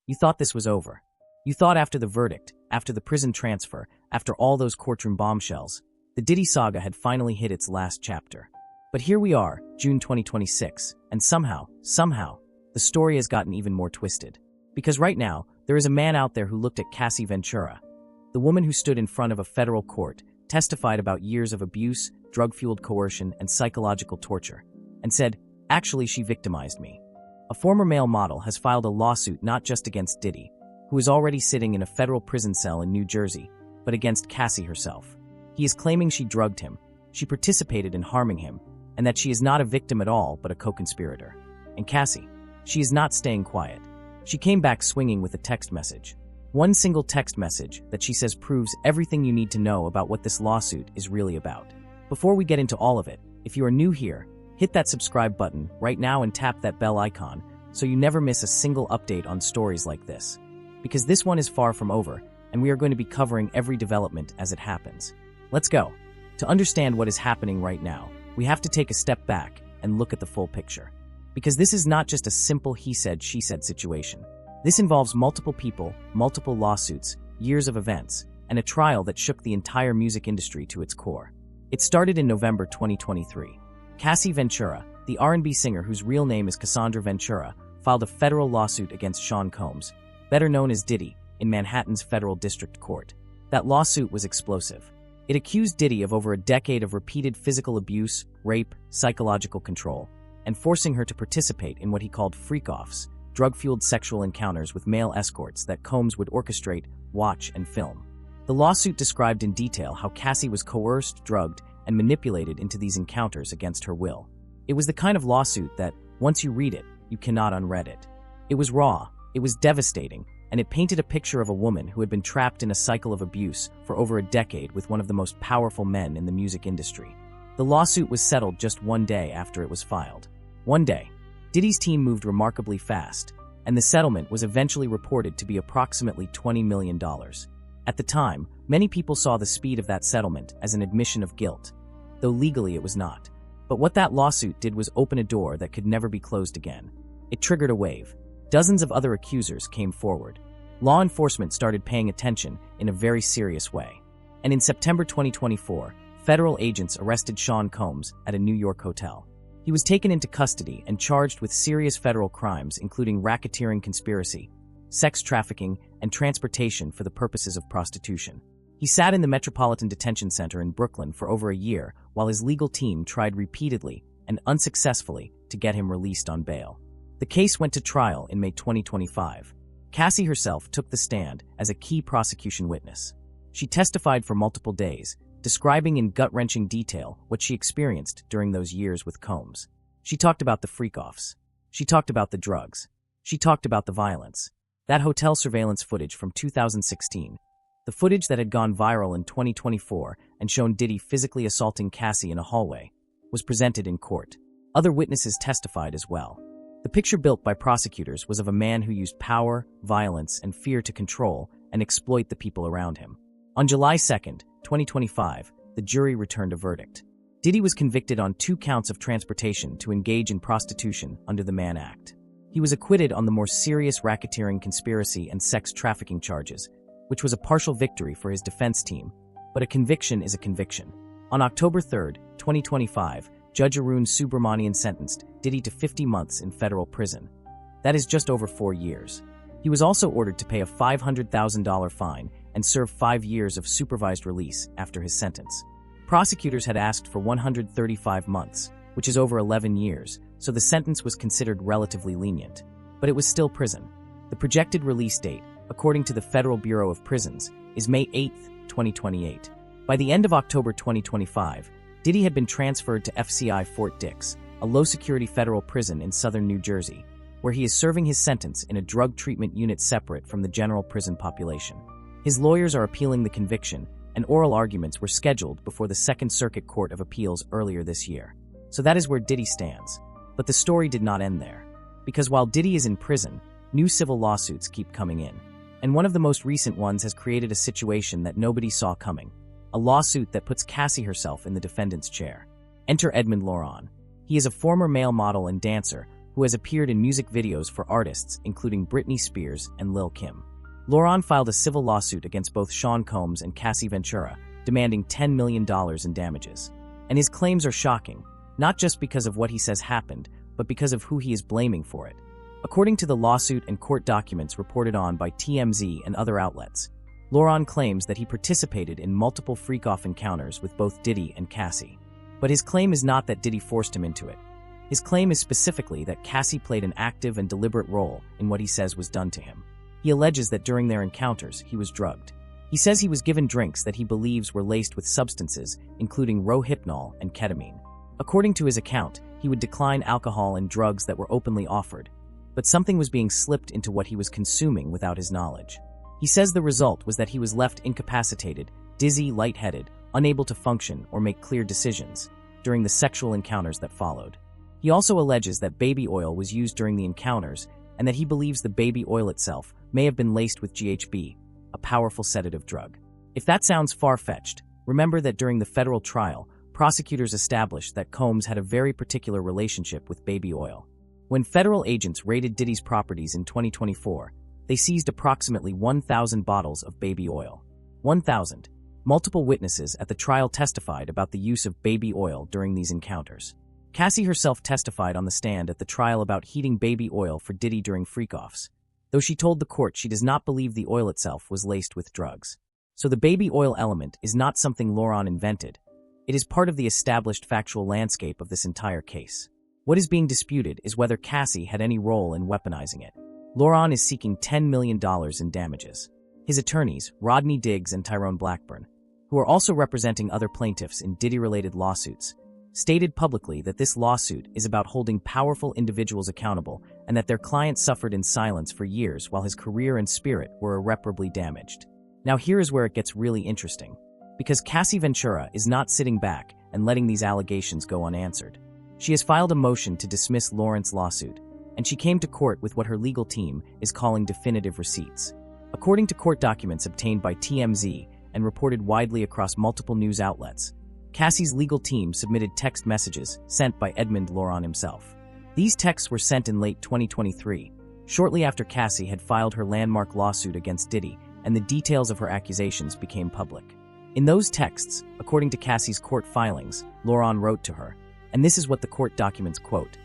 You thought this was over. You thought after the verdict, after the prison transfer, after all those courtroom bombshells, the Diddy saga had finally hit its last chapter. But here we are, June 2026, and somehow, the story has gotten even more twisted. Because right now, there is a man out there who looked at Cassie Ventura, the woman who stood in front of a federal court, testified about years of abuse, drug-fueled coercion, and psychological torture, and said, actually, she victimized me. A former male model has filed a lawsuit not just against Diddy, who is already sitting in a federal prison cell in New Jersey, but against Cassie herself. He is claiming she drugged him, she participated in harming him, and that she is not a victim at all but a co-conspirator. And Cassie, she is not staying quiet. She came back swinging with a text message. One single text message that she says proves everything you need to know about what this lawsuit is really about. Before we get into all of it, if you are new here, hit that subscribe button right now and tap that bell icon so you never miss a single update on stories like this. Because this one is far from over, and we are going to be covering every development as it happens. Let's go. To understand what is happening right now, we have to take a step back and look at the full picture. Because this is not just a simple he said, she said situation. This involves multiple people, multiple lawsuits, years of events, and a trial that shook the entire music industry to its core. It started in November 2023. Cassie Ventura, the R&B singer whose real name is Cassandra Ventura, filed a federal lawsuit against Sean Combs, better known as Diddy, in Manhattan's federal district court. That lawsuit was explosive. It accused Diddy of over a decade of repeated physical abuse, rape, psychological control, and forcing her to participate in what he called freak-offs, drug-fueled sexual encounters with male escorts that Combs would orchestrate, watch, and film. The lawsuit described in detail how Cassie was coerced, drugged, and manipulated into these encounters against her will. It was the kind of lawsuit that, once you read it, you cannot unread it. It was raw, it was devastating, and it painted a picture of a woman who had been trapped in a cycle of abuse for over a decade with one of the most powerful men in the music industry. The lawsuit was settled just one day after it was filed. One day, Diddy's team moved remarkably fast, and the settlement was eventually reported to be approximately $20 million. At the time, many people saw the speed of that settlement as an admission of guilt, though legally it was not. But what that lawsuit did was open a door that could never be closed again. It triggered a wave. Dozens of other accusers came forward. Law enforcement started paying attention in a very serious way. And in September 2024, federal agents arrested Sean Combs at a New York hotel. He was taken into custody and charged with serious federal crimes including racketeering conspiracy, sex trafficking, and transportation for the purposes of prostitution. He sat in the Metropolitan Detention Center in Brooklyn for over a year while his legal team tried repeatedly and unsuccessfully to get him released on bail. The case went to trial in May 2025. Cassie herself took the stand as a key prosecution witness. She testified for multiple days, describing in gut-wrenching detail what she experienced during those years with Combs. She talked about the freak-offs. She talked about the drugs. She talked about the violence. That hotel surveillance footage from 2016, the footage that had gone viral in 2024 and shown Diddy physically assaulting Cassie in a hallway, was presented in court. Other witnesses testified as well. The picture built by prosecutors was of a man who used power, violence, and fear to control and exploit the people around him. On July 2, 2025, the jury returned a verdict. Diddy was convicted on 2 counts of transportation to engage in prostitution under the Mann Act. He was acquitted on the more serious racketeering conspiracy and sex trafficking charges, which was a partial victory for his defense team, but a conviction is a conviction. On October 3, 2025, Judge Arun Subramanian sentenced Diddy to 50 months in federal prison. That is just over 4 years. He was also ordered to pay a $500,000 fine and serve 5 years of supervised release after his sentence. Prosecutors had asked for 135 months, which is over 11 years, so the sentence was considered relatively lenient. But it was still prison. The projected release date, according to the Federal Bureau of Prisons, is May 8, 2028. By the end of October 2025, Diddy had been transferred to FCI Fort Dix, a low-security federal prison in southern New Jersey, where he is serving his sentence in a drug treatment unit separate from the general prison population. His lawyers are appealing the conviction, and oral arguments were scheduled before the Second Circuit Court of Appeals earlier this year. So that is where Diddy stands. But the story did not end there. Because while Diddy is in prison, new civil lawsuits keep coming in. And one of the most recent ones has created a situation that nobody saw coming. A lawsuit that puts Cassie herself in the defendant's chair. Enter Edmond Laurent. He is a former male model and dancer who has appeared in music videos for artists including Britney Spears and Lil Kim. Laurent filed a civil lawsuit against both Sean Combs and Cassie Ventura, demanding $10 million in damages. And his claims are shocking, not just because of what he says happened, but because of who he is blaming for it. According to the lawsuit and court documents reported on by TMZ and other outlets, Laurent claims that he participated in multiple freak-off encounters with both Diddy and Cassie. But his claim is not that Diddy forced him into it. His claim is specifically that Cassie played an active and deliberate role in what he says was done to him. He alleges that during their encounters, he was drugged. He says he was given drinks that he believes were laced with substances, including Rohypnol and ketamine. According to his account, he would decline alcohol and drugs that were openly offered, but something was being slipped into what he was consuming without his knowledge. He says the result was that he was left incapacitated, dizzy, lightheaded, unable to function or make clear decisions during the sexual encounters that followed. He also alleges that baby oil was used during the encounters and that he believes the baby oil itself may have been laced with GHB, a powerful sedative drug. If that sounds far-fetched, remember that during the federal trial, prosecutors established that Combs had a very particular relationship with baby oil. When federal agents raided Diddy's properties in 2024, they seized approximately 1,000 bottles of baby oil. 1,000. Multiple witnesses at the trial testified about the use of baby oil during these encounters. Cassie herself testified on the stand at the trial about heating baby oil for Diddy during freak-offs, though she told the court she does not believe the oil itself was laced with drugs. So the baby oil element is not something Laurent invented. It is part of the established factual landscape of this entire case. What is being disputed is whether Cassie had any role in weaponizing it. Laurent is seeking $10 million in damages. His attorneys, Rodney Diggs and Tyrone Blackburn, who are also representing other plaintiffs in Diddy-related lawsuits, stated publicly that this lawsuit is about holding powerful individuals accountable and that their client suffered in silence for years while his career and spirit were irreparably damaged. Now here is where it gets really interesting, because Cassie Ventura is not sitting back and letting these allegations go unanswered. She has filed a motion to dismiss Laurent's lawsuit, and she came to court with what her legal team is calling definitive receipts. According to court documents obtained by TMZ and reported widely across multiple news outlets, Cassie's legal team submitted text messages sent by Edmond Laurent himself. These texts were sent in late 2023, shortly after Cassie had filed her landmark lawsuit against Diddy, and the details of her accusations became public. In those texts, according to Cassie's court filings, Laurent wrote to her, and this is what the court documents quote,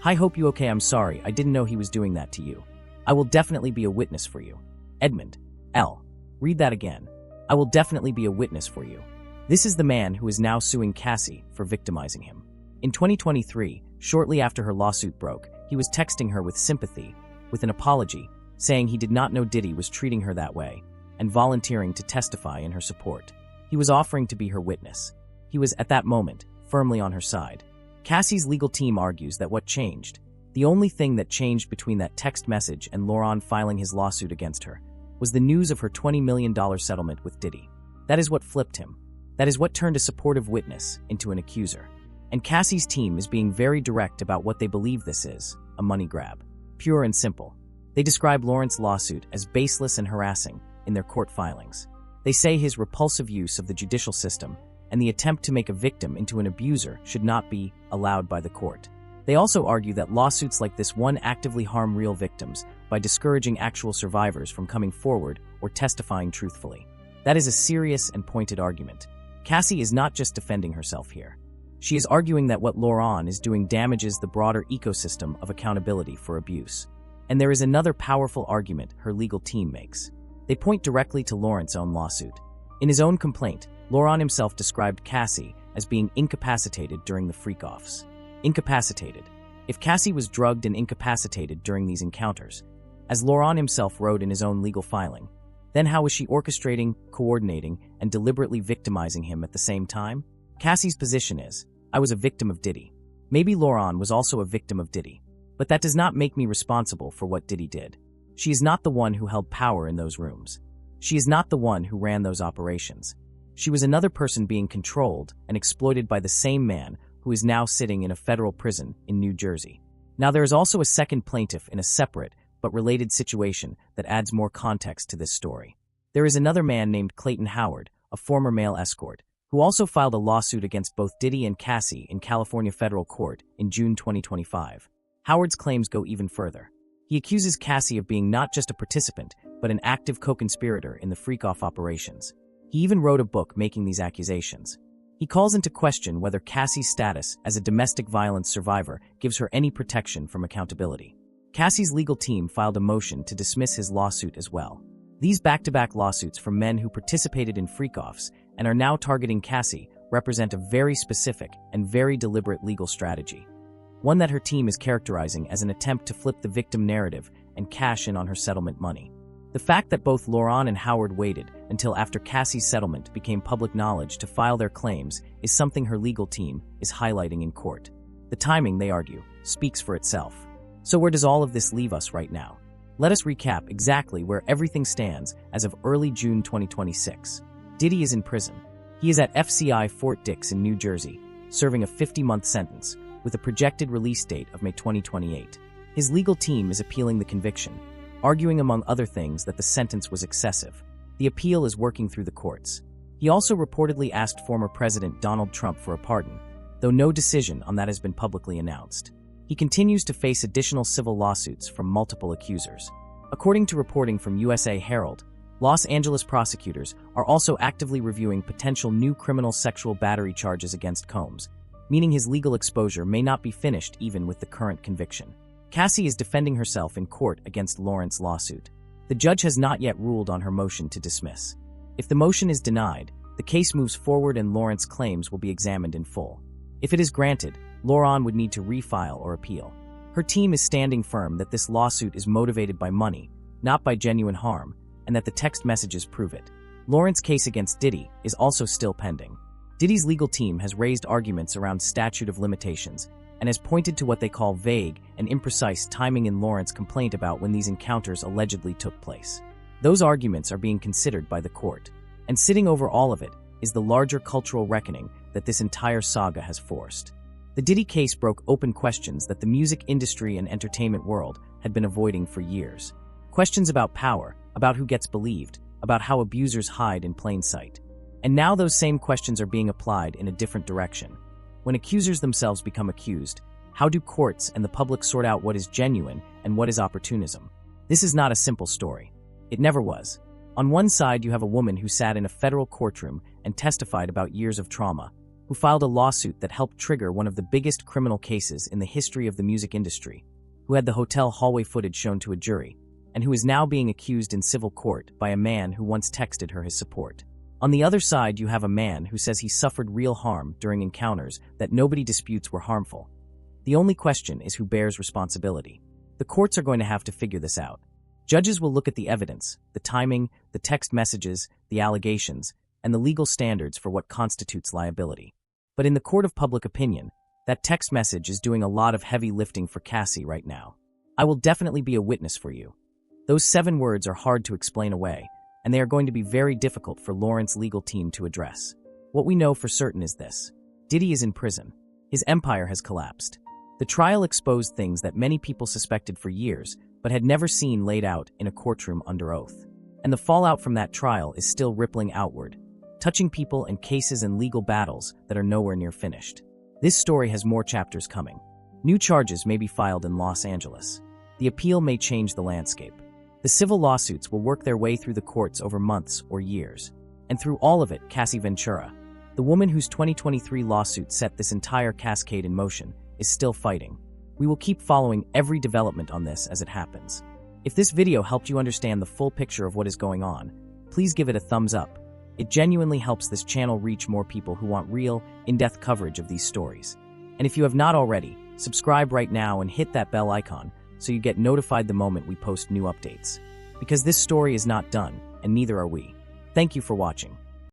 "Hi, hope you okay, I'm sorry, I didn't know he was doing that to you. I will definitely be a witness for you. Edmond, L." Read that again. "I will definitely be a witness for you." This is the man who is now suing Cassie for victimizing him. In 2023, shortly after her lawsuit broke, he was texting her with sympathy, with an apology, saying he did not know Diddy was treating her that way, and volunteering to testify in her support. He was offering to be her witness. He was, at that moment, firmly on her side. Cassie's legal team argues that what changed, the only thing that changed between that text message and Laurent filing his lawsuit against her, was the news of her $20 million settlement with Diddy. That is what flipped him. That is what turned a supportive witness into an accuser. And Cassie's team is being very direct about what they believe this is, a money grab. Pure and simple. They describe Laurent's lawsuit as baseless and harassing in their court filings. They say his repulsive use of the judicial system and the attempt to make a victim into an abuser should not be allowed by the court. They also argue that lawsuits like this one actively harm real victims by discouraging actual survivors from coming forward or testifying truthfully. That is a serious and pointed argument. Cassie is not just defending herself here. She is arguing that what Laurent is doing damages the broader ecosystem of accountability for abuse. And there is another powerful argument her legal team makes. They point directly to Laurent's own lawsuit. In his own complaint, Laurent himself described Cassie as being incapacitated during the freak-offs. Incapacitated. If Cassie was drugged and incapacitated during these encounters, as Laurent himself wrote in his own legal filing, then how was she orchestrating, coordinating, and deliberately victimizing him at the same time? Cassie's position is, I was a victim of Diddy. Maybe Laurent was also a victim of Diddy. But that does not make me responsible for what Diddy did. She is not the one who held power in those rooms. She is not the one who ran those operations. She was another person being controlled and exploited by the same man who is now sitting in a federal prison in New Jersey. Now there is also a second plaintiff in a separate but related situation that adds more context to this story. There is another man named Clayton Howard, a former male escort, who also filed a lawsuit against both Diddy and Cassie in California federal court in June 2025. Howard's claims go even further. He accuses Cassie of being not just a participant, but an active co-conspirator in the freak-off operations. He even wrote a book making these accusations. He calls into question whether Cassie's status as a domestic violence survivor gives her any protection from accountability. Cassie's legal team filed a motion to dismiss his lawsuit as well. These back-to-back lawsuits from men who participated in freak-offs and are now targeting Cassie represent a very specific and very deliberate legal strategy, one that her team is characterizing as an attempt to flip the victim narrative and cash in on her settlement money. The fact that both Laurent and Howard waited until after Cassie's settlement became public knowledge to file their claims is something her legal team is highlighting in court. The timing, they argue, speaks for itself. So where does all of this leave us right now? Let us recap exactly where everything stands as of early June 2026. Diddy is in prison. He is at FCI Fort Dix in New Jersey, serving a 50-month sentence, with a projected release date of May 2028. His legal team is appealing the conviction, arguing among other things that the sentence was excessive. The appeal is working through the courts. He also reportedly asked former President Donald Trump for a pardon, though no decision on that has been publicly announced. He continues to face additional civil lawsuits from multiple accusers. According to reporting from USA Herald, Los Angeles prosecutors are also actively reviewing potential new criminal sexual battery charges against Combs, meaning his legal exposure may not be finished even with the current conviction. Cassie is defending herself in court against Laurent's lawsuit. The judge has not yet ruled on her motion to dismiss. If the motion is denied, the case moves forward and Laurent's claims will be examined in full. If it is granted, Laurent would need to refile or appeal. Her team is standing firm that this lawsuit is motivated by money, not by genuine harm, and that the text messages prove it. Laurent's case against Diddy is also still pending. Diddy's legal team has raised arguments around statute of limitations and has pointed to what they call vague and imprecise timing in Laurent's complaint about when these encounters allegedly took place. Those arguments are being considered by the court, and sitting over all of it is the larger cultural reckoning that this entire saga has forced. The Diddy case broke open questions that the music industry and entertainment world had been avoiding for years. Questions about power, about who gets believed, about how abusers hide in plain sight. And now those same questions are being applied in a different direction. When accusers themselves become accused, how do courts and the public sort out what is genuine and what is opportunism? This is not a simple story. It never was. On one side, you have a woman who sat in a federal courtroom and testified about years of trauma, who filed a lawsuit that helped trigger one of the biggest criminal cases in the history of the music industry, who had the hotel hallway footage shown to a jury, and who is now being accused in civil court by a man who once texted her his support. On the other side, you have a man who says he suffered real harm during encounters that nobody disputes were harmful. The only question is who bears responsibility. The courts are going to have to figure this out. Judges will look at the evidence, the timing, the text messages, the allegations, and the legal standards for what constitutes liability. But in the court of public opinion, that text message is doing a lot of heavy lifting for Cassie right now. I will definitely be a witness for you. Those 7 words are hard to explain away, and they are going to be very difficult for Laurent's legal team to address. What we know for certain is this: Diddy is in prison. His empire has collapsed. The trial exposed things that many people suspected for years, but had never seen laid out in a courtroom under oath. And the fallout from that trial is still rippling outward, touching people and cases and legal battles that are nowhere near finished. This story has more chapters coming. New charges may be filed in Los Angeles. The appeal may change the landscape. The civil lawsuits will work their way through the courts over months or years. And through all of it, Cassie Ventura, the woman whose 2023 lawsuit set this entire cascade in motion, is still fighting. We will keep following every development on this as it happens. If this video helped you understand the full picture of what is going on, please give it a thumbs up. It genuinely helps this channel reach more people who want real, in-depth coverage of these stories. And if you have not already, subscribe right now and hit that bell icon so you get notified the moment we post new updates. Because this story is not done, and neither are we. Thank you for watching.